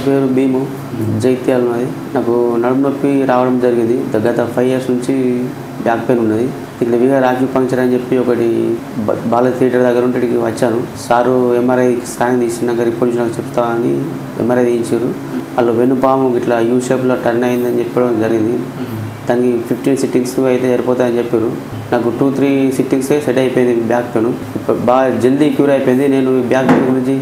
పేరు భీము, జైత్యాల ఉన్నది. నాకు నడుము నొప్పి రావడం జరిగింది. గత 5 years నుంచి బ్యాక్ పెయిన్ ఉన్నది. ఇక్కడ విఆర్ ఆక్యుపంక్చర్ అని చెప్పి ఒకటి బాల థియేటర్ దగ్గర ఉంటే వచ్చాను. సారు ఎంఆర్ఐ స్కానింగ్ తీసినాక రిపోర్ట్ నాకు చెప్తా అని ఎంఆర్ఐ తీయించారు. వాళ్ళు వెన్నుపాము ఇట్లా యూ షేప్లో టర్న్ అయిందని చెప్పడం జరిగింది. దానికి 15 sittings అయితే సరిపోతాయని చెప్పారు. నాకు 2-3 sittings సెట్ అయిపోయింది బ్యాక్ పెయిన్. బాగా జల్దీ క్యూర్ అయిపోయింది. నేను బ్యాక్ పెయిన్ గురించి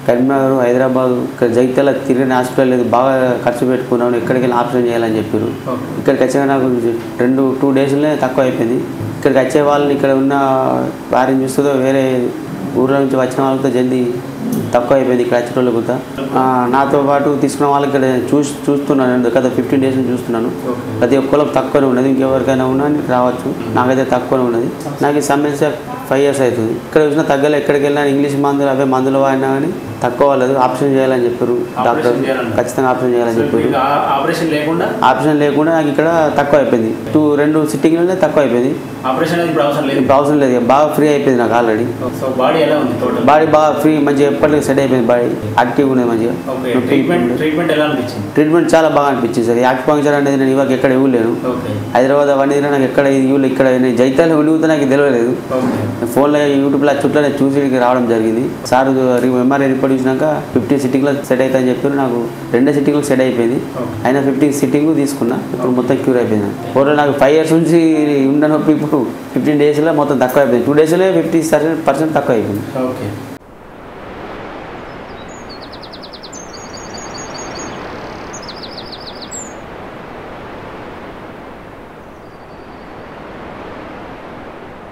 కరీంనగర్, హైదరాబాద్, ఇక్కడ జగిత్యాల తిరిగిన హాస్పిటల్ లేదు, బాగా ఖర్చు పెట్టుకున్నాను. ఎక్కడికి వెళ్ళి ఆపరేషన్ చేయాలని చెప్పారు. ఇక్కడికి వచ్చాక నాకు 2 daysలోనే తక్కువ అయిపోయింది. ఇక్కడికి వచ్చే వాళ్ళని ఇక్కడ ఉన్న వారిని చూస్తుందో వేరే ఊర్ల నుంచి వచ్చిన వాళ్ళతో జల్దీ తక్కువ అయిపోయింది. ఇక్కడ వచ్చిన వాళ్ళు కూడా నాతో పాటు తీసుకున్న వాళ్ళకి ఇక్కడ చూస్తున్నాను. గత 15 days నుంచి చూస్తున్నాను. ప్రతి ఒక్కరికి తక్కువనే ఉన్నది. ఇంకెవరికైనా ఉన్నా రావచ్చు. నాకైతే తక్కువనే ఉన్నది. నాకు ఈ సమస్య 5 years అవుతుంది. ఇక్కడ చూసినా తగ్గలే. ఎక్కడికి వెళ్ళినా ఇంగ్లీష్ మందులు అవే మందులు వాడినా కానీ తక్కువ లేదు. ఆపరేషన్ చేయాలని చెప్పారు డాక్టర్. ఖచ్చితంగా ఆపరేషన్ చేయాలని చెప్పారు. ఆపరేషన్ లేకుండా నాకు ఇక్కడ తక్కువ అయిపోయింది. 2 సిట్టింగ్లోనే తక్కువ అయిపోయింది. ఇప్పుడు అవసరం లేదు. బాగా ఫ్రీ అయిపోయింది నాకు ఆల్రెడీ. బాడీ బాగా ఫ్రీ, మంచిగా ఎప్పటికీ సెట్ అయిపోయింది. బాడీ యాక్టివ్గా ఉన్నది మంచిగా. ట్రీట్మెంట్ చాలా బాగా అనిపించింది సార్. యాక్యుపంక్చర్ అనేది నేను ఇవాళ ఎక్కడ ఇవ్వలేను. హైదరాబాద్ అవన్నీ నాకు ఎక్కడ ఇవ్వలేదు. ఇక్కడ నేను జైత్యాల విలువతో నాకు తెలియలేదు. ఫోన్లో యూట్యూబ్లో చుట్టూ చూసి రావడం జరిగింది. సార్ ఎంఆర్ఐ రిపోర్ట్ ఇచ్చినాక 15 sittings సెట్ అవుతుందని చెప్పారు. నాకు 2 sittings సెట్ అయిపోయింది. అయినా 15 sittings తీసుకున్నా. ఇప్పుడు మొత్తం క్యూర్ అయిపోయింది. ఓవరాల్ నాకు 5 years నుంచి ఉన్న నొప్పి ఇప్పుడు 15 daysలో మొత్తం తక్కువ అయిపోయింది. 2 daysలో 50% తక్కువ అయిపోయింది.